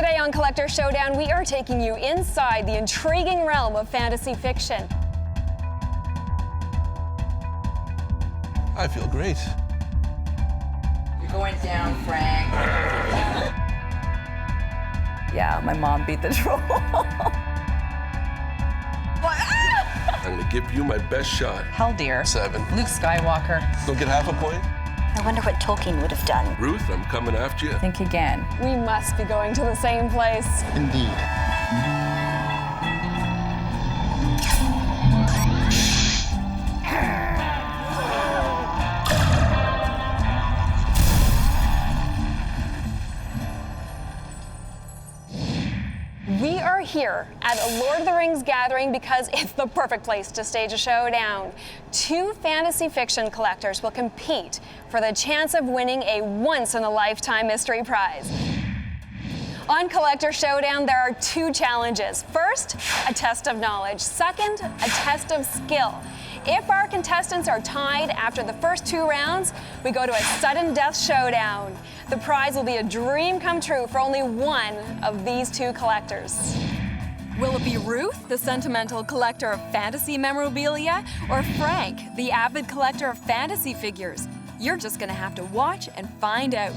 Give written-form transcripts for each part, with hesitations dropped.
Today on Collector Showdown, we are taking you inside the intriguing realm of fantasy fiction. I feel great. You're going down, Frank. Yeah, my mom beat the troll. I'm gonna give you my best shot. Haldir. 7. Luke Skywalker. Don't get half a point. I wonder what Tolkien would have done. Ruth, I'm coming after you. Think again. We must be going to the same place. Indeed. We are here at a Lord of the Rings gathering because it's the perfect place to stage a showdown. 2 fantasy fiction collectors will compete for the chance of winning a once-in-a-lifetime mystery prize. On Collector Showdown, there are 2 challenges. First, a test of knowledge. Second, a test of skill. If our contestants are tied after the first 2 rounds, we go to a sudden death showdown. The prize will be a dream come true for only one of these 2 collectors. Will it be Ruth, the sentimental collector of fantasy memorabilia, or Frank, the avid collector of fantasy figures? You're just gonna have to watch and find out.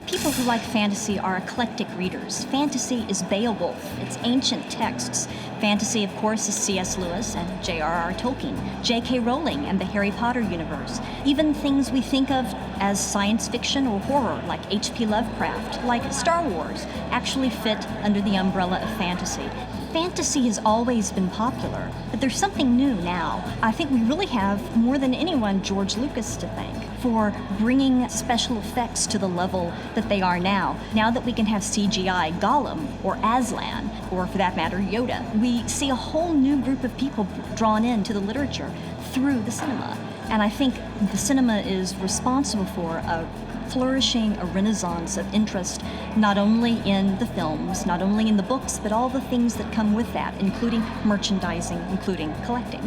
People who like fantasy are eclectic readers. Fantasy is Beowulf, it's ancient texts. Fantasy, of course, is C.S. Lewis and J.R.R. Tolkien, J.K. Rowling and the Harry Potter universe. Even things we think of as science fiction or horror, like H.P. Lovecraft, like Star Wars, actually fit under the umbrella of fantasy. Fantasy has always been popular, but there's something new now. I think we really have, more than anyone, George Lucas to thank for bringing special effects to the level that they are now. Now that we can have CGI Gollum or Aslan, or for that matter, Yoda, we see a whole new group of people drawn into the literature through the cinema. And I think the cinema is responsible for a flourishing, a renaissance of interest, not only in the films, not only in the books, but all the things that come with that, including merchandising, including collecting.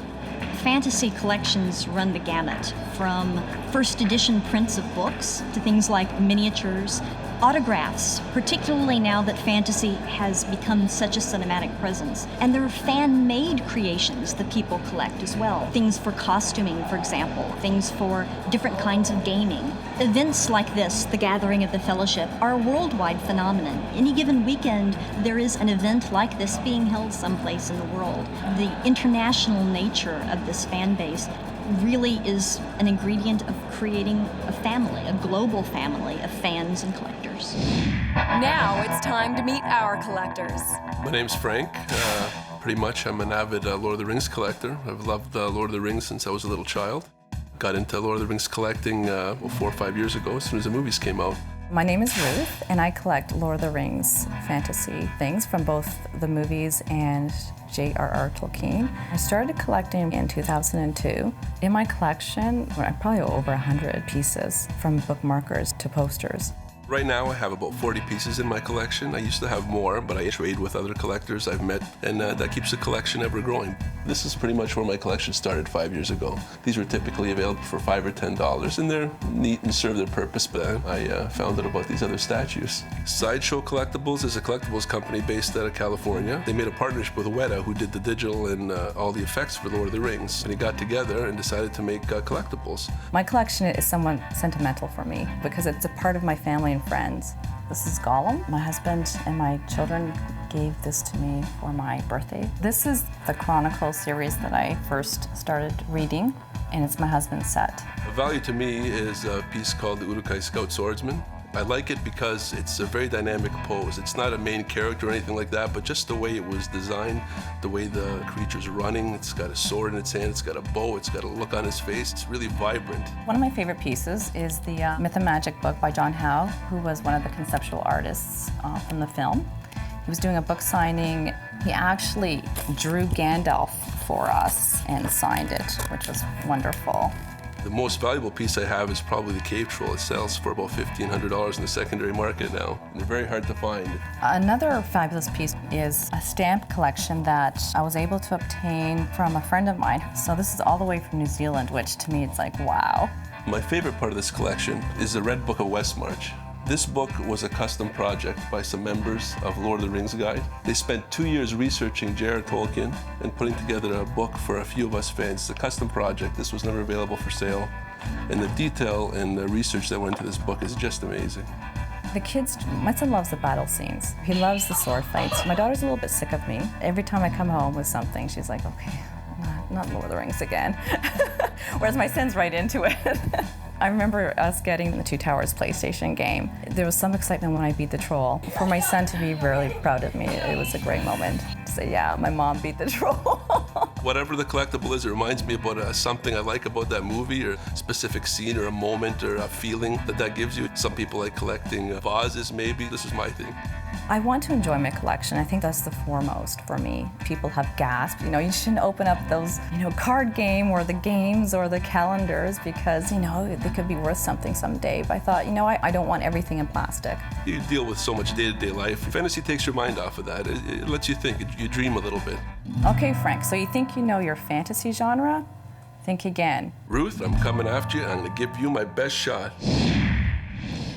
Fantasy collections run the gamut, from first edition prints of books to things like miniatures, autographs, particularly now that fantasy has become such a cinematic presence. And there are fan-made creations that people collect as well. Things for costuming, for example, things for different kinds of gaming. Events like this, the Gathering of the Fellowship, are a worldwide phenomenon. Any given weekend, there is an event like this being held someplace in the world. The international nature of this fan base really is an ingredient of creating a family, a global family of fans and collectors. Now it's time to meet our collectors. My name's Frank. Pretty much I'm an avid Lord of the Rings collector. I've loved Lord of the Rings since I was a little child. Got into Lord of the Rings collecting 4 or 5 years ago, as soon as the movies came out. My name is Ruth, and I collect Lord of the Rings fantasy things from both the movies and J.R.R. Tolkien. I started collecting in 2002. In my collection, I probably over 100 pieces, from bookmarkers to posters. Right now I have about 40 pieces in my collection. I used to have more, but I trade with other collectors I've met, and that keeps the collection ever growing. This is pretty much where my collection started 5 years ago. These were typically available for $5 or $10, and they're neat and serve their purpose, but I found out about these other statues. Sideshow Collectibles is a collectibles company based out of California. They made a partnership with Weta, who did the digital and all the effects for Lord of the Rings, and they got together and decided to make collectibles. My collection is somewhat sentimental for me because it's a part of my family and friends. This is Gollum. My husband and my children gave this to me for my birthday. This is the Chronicle series that I first started reading, and it's my husband's set. A value to me is a piece called the Uruk-hai Scout Swordsman. I like it because it's a very dynamic pose. It's not a main character or anything like that, but just the way it was designed, the way the creature's running. It's got a sword in its hand, it's got a bow, it's got a look on his face. It's really vibrant. One of my favorite pieces is the Myth and Magic book by John Howe, who was one of the conceptual artists from the film. He was doing a book signing. He actually drew Gandalf for us and signed it, which was wonderful. The most valuable piece I have is probably the cave troll. It sells for about $1,500 in the secondary market now. They're very hard to find. Another fabulous piece is a stamp collection that I was able to obtain from a friend of mine. So this is all the way from New Zealand, which to me it's like, wow. My favorite part of this collection is the Red Book of Westmarch. This book was a custom project by some members of Lord of the Rings Guide. They spent 2 years researching J.R.R. Tolkien and putting together a book for a few of us fans. It's a custom project. This was never available for sale. And the detail and the research that went into this book is just amazing. The kids, my son loves the battle scenes. He loves the sword fights. My daughter's a little bit sick of me. Every time I come home with something, she's like, okay, not Lord of the Rings again. Whereas my son's right into it. I remember us getting the Two Towers PlayStation game. There was some excitement when I beat the troll. For my son to be really proud of me, it was a great moment to say, yeah, my mom beat the troll. Whatever the collectible is, it reminds me about something I like about that movie, or a specific scene or a moment or a feeling that gives you. Some people like collecting vases, maybe. This is my thing. I want to enjoy my collection. I think that's the foremost for me. People have gasped. You shouldn't open up those, card game or the games or the calendars because, they could be worth something someday. But I thought, I don't want everything in plastic. You deal with so much day-to-day life. Fantasy takes your mind off of that. It lets you think. You dream a little bit. Okay, Frank, so you think you know your fantasy genre? Think again. Ruth, I'm coming after you. I'm going to give you my best shot.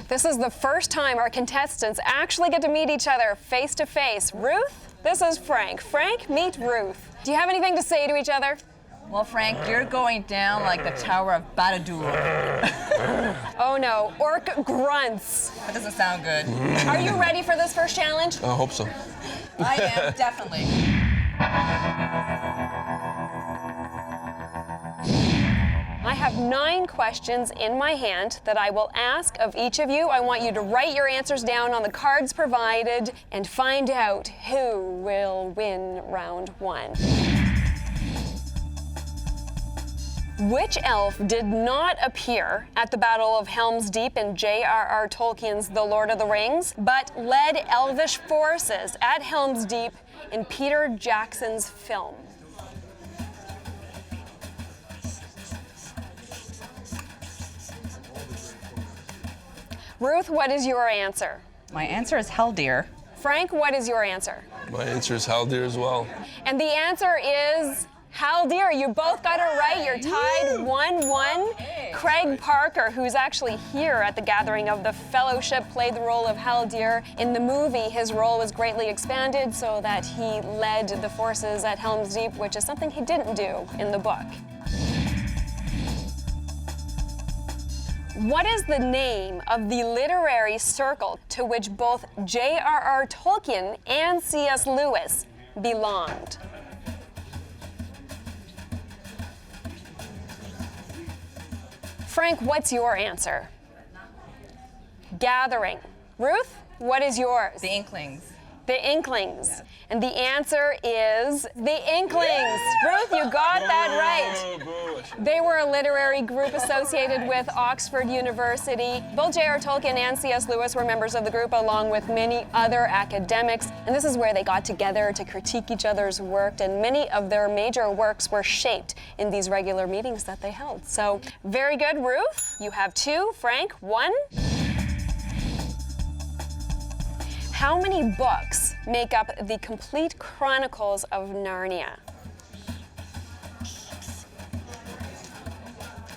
This is the first time our contestants actually get to meet each other face to face. Ruth, this is Frank. Frank, meet Ruth. Do you have anything to say to each other? Well, Frank, you're going down like the Tower of Badadur. Oh no, orc grunts. That doesn't sound good. Are you ready for this first challenge? I hope so. I am, definitely. I have 9 questions in my hand that I will ask of each of you. I want you to write your answers down on the cards provided and find out who will win round 1. Which elf did not appear at the Battle of Helm's Deep in J.R.R. Tolkien's The Lord of the Rings, but led elvish forces at Helm's Deep in Peter Jackson's film? Ruth, what is your answer? My answer is Haldir. Frank, what is your answer? My answer is Haldir as well. And the answer is Haldir. You both got it right. You're tied 1-1. Craig Parker, who's actually here at the gathering of the Fellowship, played the role of Haldir. In the movie, his role was greatly expanded so that he led the forces at Helm's Deep, which is something he didn't do in the book. What is the name of the literary circle to which both J.R.R. Tolkien and C.S. Lewis belonged? Frank, what's your answer? Gathering. Ruth, what is yours? The Inklings. The Inklings. And the answer is the Inklings. Ruth, you got that right. They were a literary group associated with Oxford University. Both J.R.R. Tolkien and C.S. Lewis were members of the group, along with many other academics. And this is where they got together to critique each other's work, and many of their major works were shaped in these regular meetings that they held. So, very good, Ruth. You have 2. Frank, 1. How many books make up the complete Chronicles of Narnia?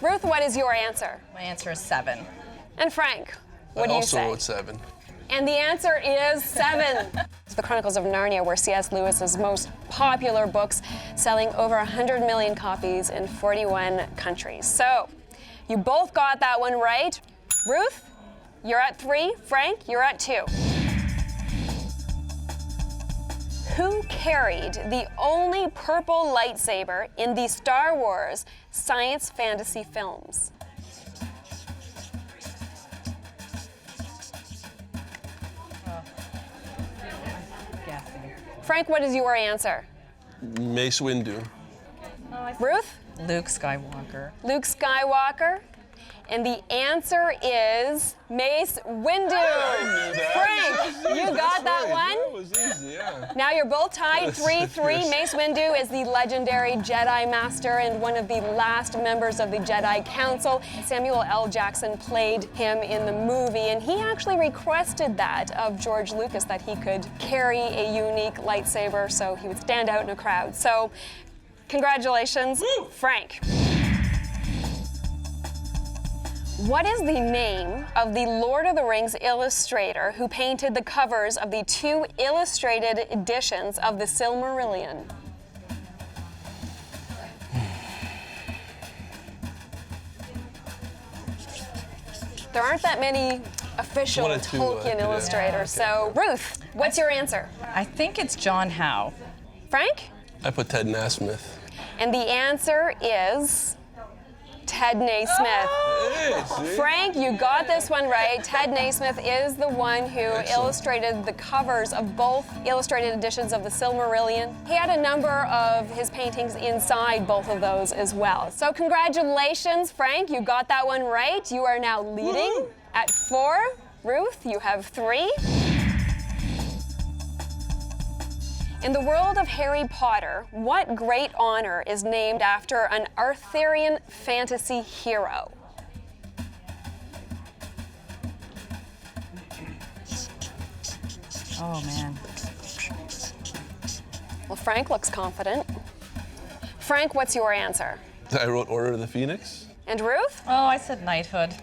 Ruth, what is your answer? My answer is 7. And Frank, what do you say? I also wrote 7. And the answer is 7. The Chronicles of Narnia were C.S. Lewis's most popular books, selling over 100 million copies in 41 countries. So, you both got that one right. Ruth, you're at 3. Frank, you're at 2. Who carried the only purple lightsaber in the Star Wars science fantasy films? Frank, what is your answer? Mace Windu. Ruth? Luke Skywalker. Luke Skywalker. And the answer is Mace Windu. Frank, you got that one? That was easy, yeah. Now you're both tied 3-3. Mace Windu is the legendary Jedi Master and one of the last members of the Jedi Council. Samuel L. Jackson played him in the movie, and he actually requested that of George Lucas, that he could carry a unique lightsaber so he would stand out in a crowd. So, congratulations, Frank. What is the name of the Lord of the Rings illustrator who painted the covers of the 2 illustrated editions of the Silmarillion? There aren't that many official One or two, Tolkien yeah. illustrators. So, Ruth, what's your answer? I think it's John Howe. Frank? I put Ted Nasmith. And the answer is Ted Naismith. Hey, see? Frank, you got this one right. Ted Naismith is the one who illustrated the covers of both illustrated editions of the Silmarillion. He had a number of his paintings inside both of those as well. So congratulations, Frank, you got that one right. You are now leading at 4. Ruth, you have 3. In the world of Harry Potter, what great honor is named after an Arthurian fantasy hero? Oh, man. Well, Frank looks confident. Frank, what's your answer? I wrote Order of the Phoenix. And Ruth? Oh, I said knighthood.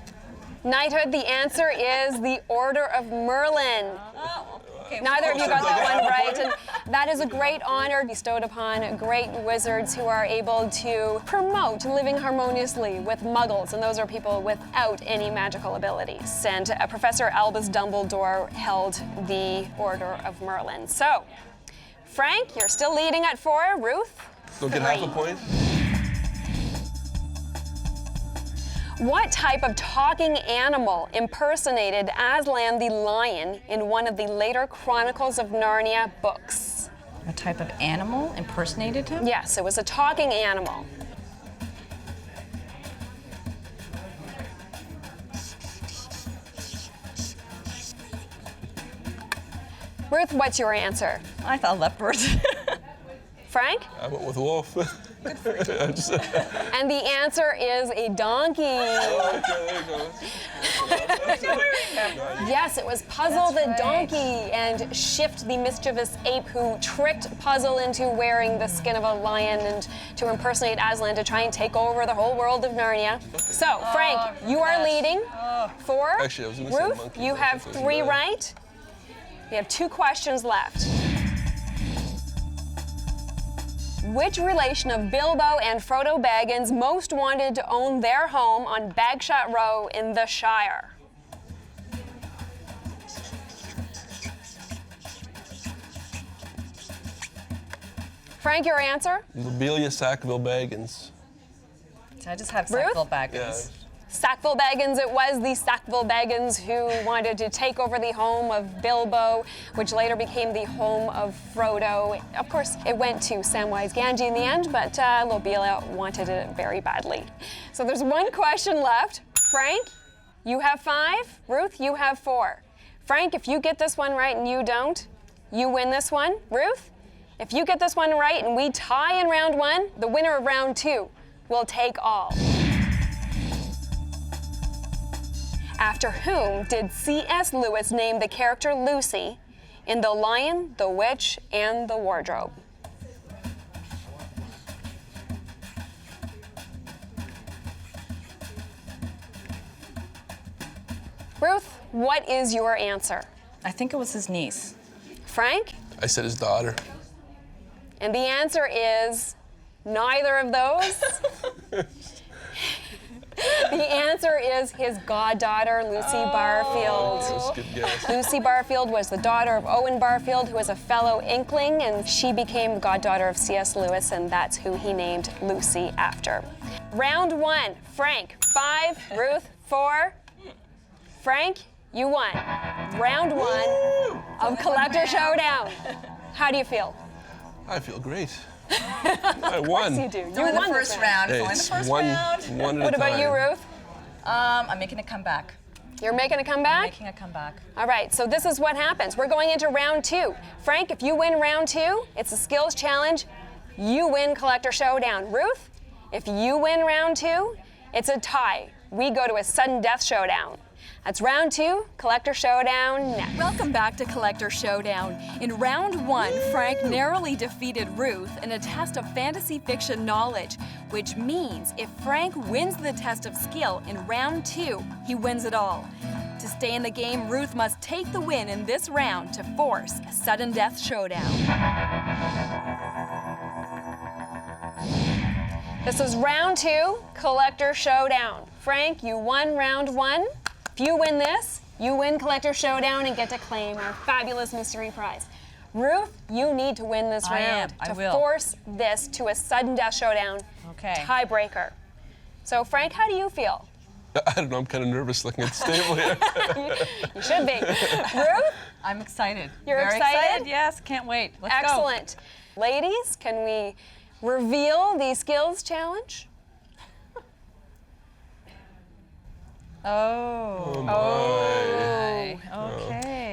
Knighthood, the answer is the Order of Merlin. Oh, okay. Neither of you got that one right, and that is a great honor bestowed upon great wizards who are able to promote living harmoniously with muggles, and those are people without any magical abilities. And Professor Albus Dumbledore held the Order of Merlin. So, Frank, you're still leading at 4. Ruth? Go get half a point. What type of talking animal impersonated Aslan the lion in one of the later Chronicles of Narnia books? A type of animal impersonated him? Yes, it was a talking animal. Ruth, what's your answer? I thought leopard. Frank? I went with Wolf. And the answer is a donkey. Okay, there you go. Yes, it was Puzzle the donkey and Shift the mischievous ape who tricked Puzzle into wearing the skin of a lion and to impersonate Aslan to try and take over the whole world of Narnia. So, Frank, you are leading. 4. Actually, I was gonna say Ruth, monkey, you but have that's 3 right. right. We have 2 questions left. Which relation of Bilbo and Frodo Baggins most wanted to own their home on Bagshot Row in the Shire? Frank, your answer? Lobelia Sackville Baggins. I just have Ruth? Sackville Baggins. Yeah. Sackville Baggins, it was the Sackville Baggins who wanted to take over the home of Bilbo, which later became the home of Frodo. Of course, it went to Samwise Gamgee in the end, but Lobelia wanted it very badly. So there's 1 question left. Frank, you have 5. Ruth, you have 4. Frank, if you get this one right and you don't, you win this one. Ruth, if you get this one right and we tie in round 1, the winner of round 2 will take all. After whom did C.S. Lewis name the character Lucy in The Lion, the Witch, and the Wardrobe? Ruth, what is your answer? I think it was his niece. Frank? I said his daughter. And the answer is neither of those. The answer is his goddaughter, Lucy Barfield. That's a good guess. Lucy Barfield was the daughter of Owen Barfield, who was a fellow Inkling, and she became the goddaughter of C.S. Lewis, and that's who he named Lucy after. Round 1, Frank, 5, Ruth, 4. Frank, you won. Round 1 of Collector Showdown. How do you feel? I feel great. I won. You do. You Only the won first this round. Hey, It's only the it's first one round. at a What about you, time. Ruth? I'm making a comeback. You're making a comeback? Making a comeback. All right, so this is what happens. We're going into round 2. Frank, if you win round 2, it's a skills challenge. You win Collector Showdown. Ruth, if you win round 2, it's a tie. We go to a sudden death showdown. That's round 2, Collector Showdown next. Welcome back to Collector Showdown. In round 1, Frank narrowly defeated Ruth in a test of fantasy fiction knowledge, which means if Frank wins the test of skill in round 2, he wins it all. To stay in the game, Ruth must take the win in this round to force a sudden death showdown. This is round 2, Collector Showdown. Frank, you won round 1. If you win this, you win Collector Showdown and get to claim our fabulous mystery prize. Ruth, you need to win this round to force this to a sudden death showdown tiebreaker. So Frank, how do you feel? I don't know, I'm kind of nervous looking at the table here. You should be. Ruth? I'm excited. You're Very excited? Yes, can't wait. Let's go. Excellent. Ladies, can we reveal the skills challenge? Okay.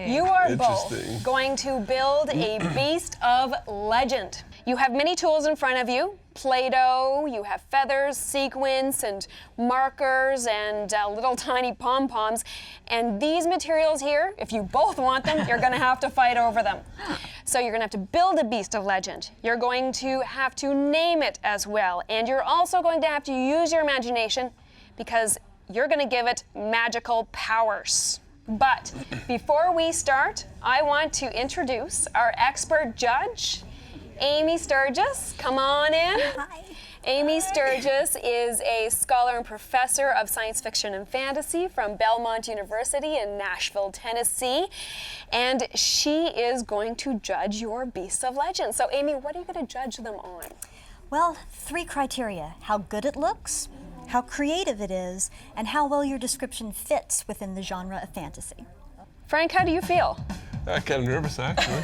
You are Interesting. both going to build a beast of legend. You have many tools in front of you. Play-Doh, you have feathers, sequins, and markers, and little tiny pom-poms. And these materials here, if you both want them, you're gonna have to fight over them. So you're gonna have to build a beast of legend. You're going to have to name it as well. And you're also going to have to use your imagination because you're gonna give it magical powers. But before we start, I want to introduce our expert judge, Amy Sturgis. Come on in. Hi. Amy Sturgis is a scholar and professor of science fiction and fantasy from Belmont University in Nashville, Tennessee. And she is going to judge your beasts of legend. So Amy, what are you going to judge them on? Well, 3 criteria: how good it looks, how creative it is, and how well your description fits within the genre of fantasy. Frank, how do you feel? I'm kind of nervous, actually.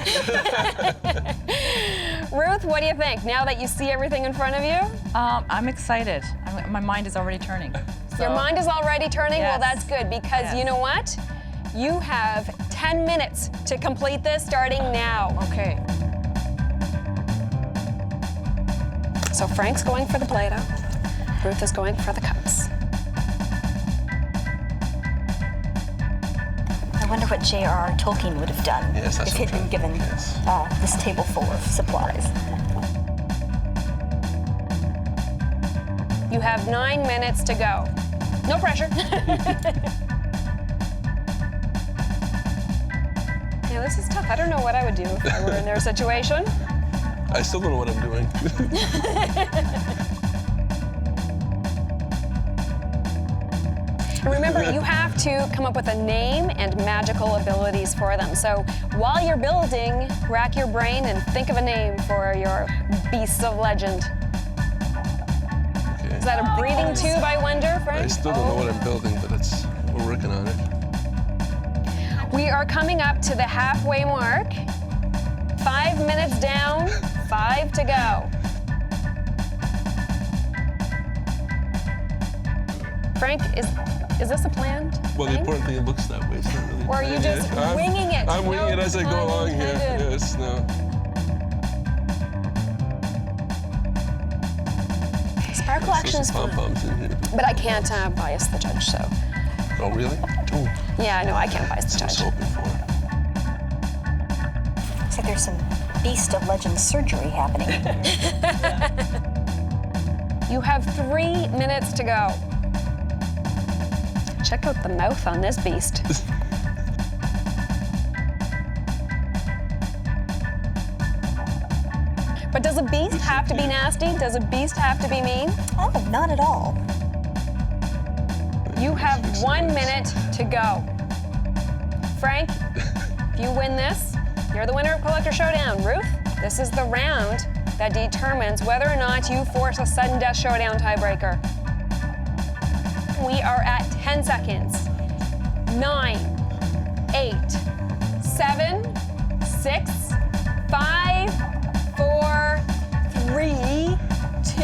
Ruth, what do you think now that you see everything in front of you? I'm excited. My mind is already turning. Your mind is already turning? Yes. Well, that's good because you know what? You have 10 minutes to complete this starting now. Okay. So Frank's going for the Play-Doh. Ruth is going for the cups. I wonder what J.R.R. Tolkien would have done Yes, that's if he'd been given this table full of supplies. You have 9 minutes to go. No pressure. Yeah, this is tough. I don't know what I would do if I were in their situation. I still don't know what I'm doing. And remember, you have to come up with a name and magical abilities for them. So while you're building, rack your brain and think of a name for your beasts of legend. Okay. Is that a breathing tube, I wonder, Frank? I still don't know what I'm building, but we're working on it. We are coming up to the halfway mark. 5 minutes down, 5 to go. Frank, is this a planned Well, the thing? important thing, it looks that way. It's not really. Or are you just winging it? I'm winging it as I go pun along here. intended. Yes, no. Sparkle action is fun, Pom-poms in here. but I can't bias the judge, so. Oh, really? Oh, Yeah, no, I can't bias the I was judge. hoping for. Looks like there's some Beast of Legend surgery happening. You have 3 minutes to go. Check out the mouth on this beast. But does a beast have to be nasty? Does a beast have to be mean? Oh, not at all. You have 1 minute to go. Frank, if you win this, you're the winner of Collector Showdown. Ruth, this is the round that determines whether or not you force a sudden death showdown tiebreaker. We are at 10 seconds. 9, 8, 7, 6, 5, 4, 3, 2,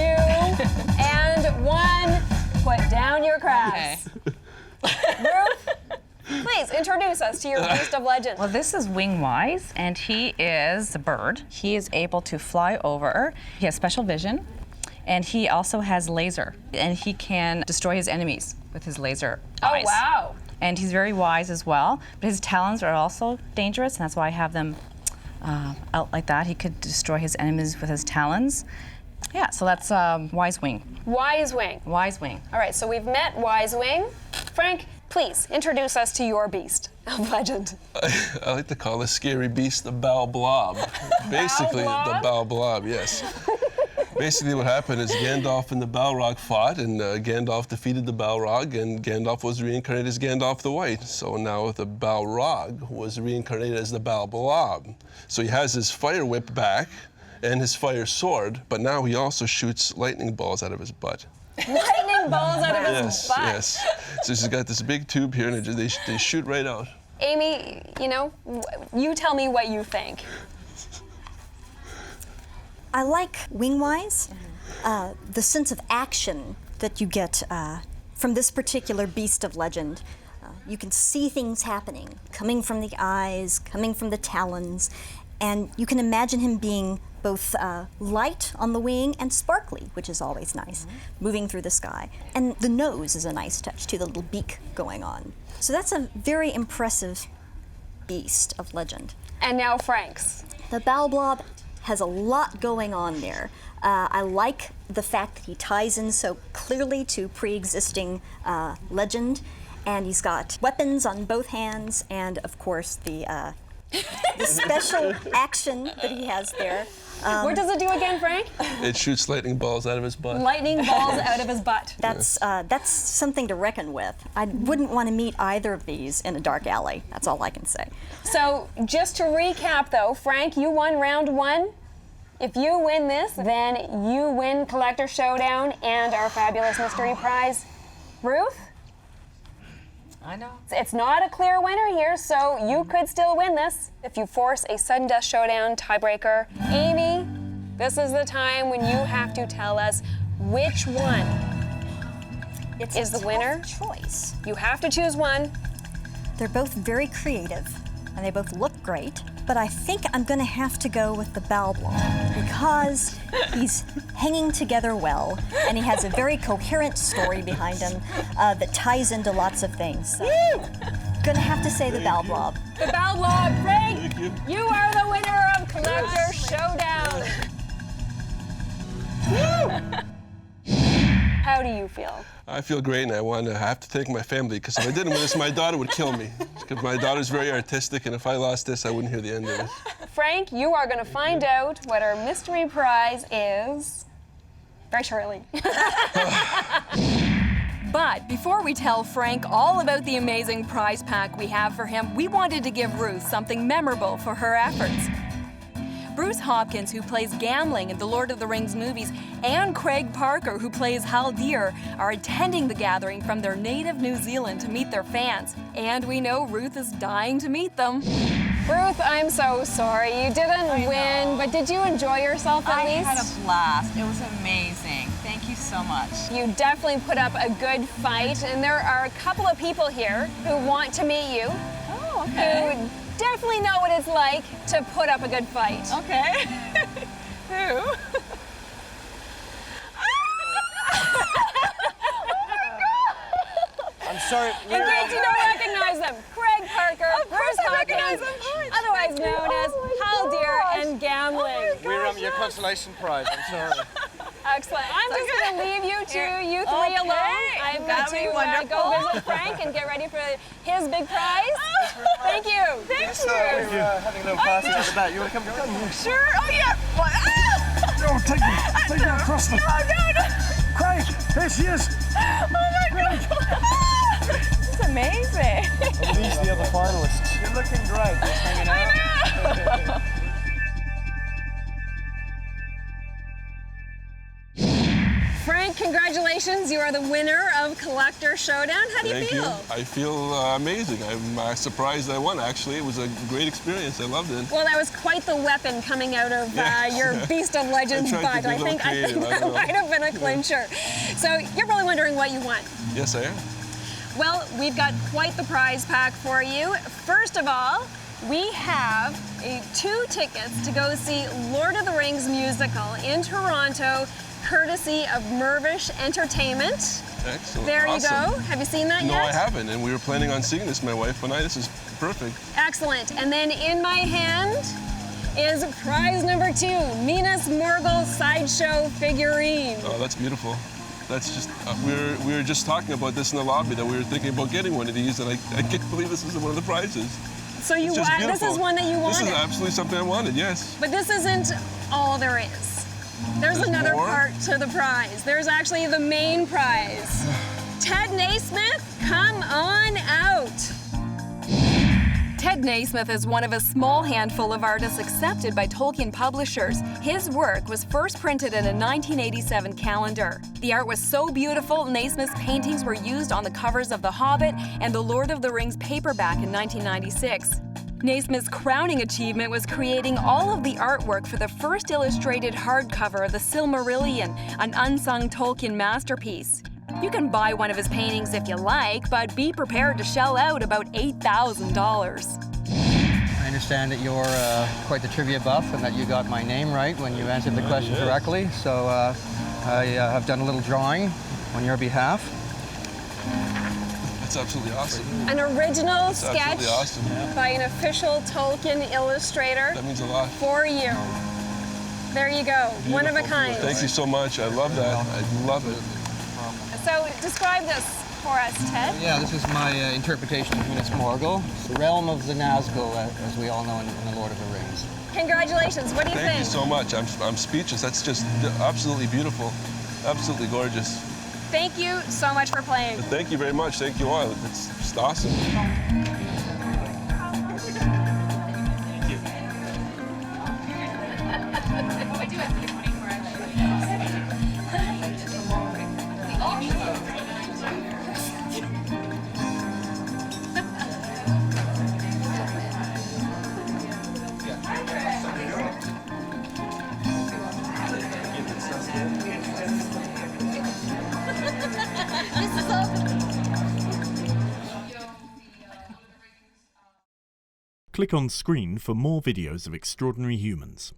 and 1. Put down your crafts. Ruth, please introduce us to your beast of legend. Well, this is Wingwise, and he is a bird. He is able to fly over. He has special vision, and he also has laser, and he can destroy his enemies with his laser eyes. Oh, wow. and he's very wise as well. But his talons are also dangerous, and that's why I have them out like that. He could destroy his enemies with his talons. Yeah, so that's Wise Wing. Wise Wing. Wise Wing. All right, so we've met Wise Wing. Frank, please introduce us to your beast of legend. I like to call this scary beast the Bow Blob. Basically, the Bow Blob, yes. Basically what happened is Gandalf and the Balrog fought, and Gandalf defeated the Balrog, and Gandalf was reincarnated as Gandalf the White. So now the Balrog was reincarnated as the Bow Blob. So he has his fire whip back and his fire sword, but now he also shoots lightning balls out of his butt. Lightning balls out of his butt. Yes. So he's got this big tube here, and they shoot right out. Amy, you know, you tell me what you think. I like wing-wise, the sense of action that you get from this particular beast of legend. You can see things happening, coming from the eyes, coming from the talons, and you can imagine him being both light on the wing and sparkly, which is always nice, moving through the sky. And the nose is a nice touch too, the little beak going on. So that's a very impressive beast of legend. And now Frank's. The Bow Blob has a lot going on there. I like the fact that he ties in so clearly to pre-existing legend, and he's got weapons on both hands, and of course the special action that he has there. What does it do again, Frank? It shoots lightning balls out of his butt. Lightning balls out of his butt. That's something to reckon with. I wouldn't want to meet either of these in a dark alley. That's all I can say. So just to recap though, Frank, you won round 1. If you win this, then you win Collector Showdown and our fabulous mystery prize. Ruth? I know. It's not a clear winner here, so you could still win this if you force a sudden death showdown tiebreaker. Amy, this is the time when you have to tell us which one is the winner. Choice. You have to choose one. They're both very creative, and they both look great, but I think I'm gonna have to go with the Bow Blob because he's hanging together well, and he has a very coherent story behind him that ties into lots of things. So, gonna have to say the Bow Blob. The Bow Blob, Frank, you are the winner of Collector Showdown. How do you feel? I feel great, and I have to thank my family, because if I didn't win this, my daughter would kill me. Because my daughter's very artistic, and if I lost this, I wouldn't hear the end of it. Frank, you are going to find out what our mystery prize is very shortly. But before we tell Frank all about the amazing prize pack we have for him, we wanted to give Ruth something memorable for her efforts. Bruce Hopkins, who plays Gamling in the Lord of the Rings movies, and Craig Parker, who plays Haldir, are attending the gathering from their native New Zealand to meet their fans. And we know Ruth is dying to meet them. Ruth, I'm so sorry. You didn't win, but did you enjoy yourself at least? I had a blast. It was amazing. Thank you so much. You definitely put up a good fight, and there are a couple of people here who want to meet you. Oh, okay. Who definitely know what it's like to put up a good fight. Okay. Who? I'm sorry. In case you don't recognize them, Craig Parker, Bruce Hopkins, otherwise known as Haldir and Gamling. We're your consolation prize. I'm sorry. Excellent. I'm just going to leave you three alone. I've got to go visit Frank and get ready for his big prize. Thank you. Thank you. We're having a little party at the back. You want to come? Sure. Oh, yeah. What? Ah! No, take me across the... No. Craig, there she is. Oh, my God. This is amazing. Well, these are the other finalists. You're looking great. Just hanging out. I know. Frank, congratulations. You are the winner of Collector Showdown. How do you feel? I feel amazing. I'm surprised I won, actually. It was a great experience. I loved it. Well, that was quite the weapon coming out of your Beast of Legends butt. I think that might have been a clincher. So you're probably wondering what you won. Yes, I am. Well, we've got quite the prize pack for you. First of all, we have 2 tickets to go see Lord of the Rings musical in Toronto courtesy of Mervish Entertainment. Excellent. There you Awesome. go. Have you seen that No, yet? I haven't, and we were planning on seeing this, my wife and I. This is perfect. Excellent. And then in my hand is prize number 2, Minas Morgul sideshow figurine. Oh, that's beautiful. That's just, we were just talking about this in the lobby, that we were thinking about getting one of these, and I can't believe this is one of the prizes. So It's just this is one that you wanted. This is absolutely something I wanted, yes. But this isn't all there is. There's another more? part to the prize. There's actually the main prize. Ted Naismith, come on out. Ted Naismith is one of a small handful of artists accepted by Tolkien publishers. His work was first printed in a 1987 calendar. The art was so beautiful, Naismith's paintings were used on the covers of The Hobbit and The Lord of the Rings paperback in 1996. Naismith's crowning achievement was creating all of the artwork for the first illustrated hardcover of The Silmarillion, an unsung Tolkien masterpiece. You can buy one of his paintings if you like, but be prepared to shell out about $8,000. I understand that you're quite the trivia buff and that you got my name right when you answered the question correctly. So I have done a little drawing on your behalf. That's absolutely awesome. An original sketch absolutely awesome. by an official Tolkien illustrator That means a lot. for you. There you go, one of a kind. Thank you so much. I love that. I love it. So describe this for us, Ted. Yeah, this is my interpretation of Minas Morgul. It's the realm of the Nazgul, as we all know in The Lord of the Rings. Congratulations, what do you think? Thank you so much. I'm speechless. That's just absolutely beautiful. Absolutely gorgeous. Thank you so much for playing. Thank you very much. Thank you all. It's just awesome. Click on screen for more videos of extraordinary humans.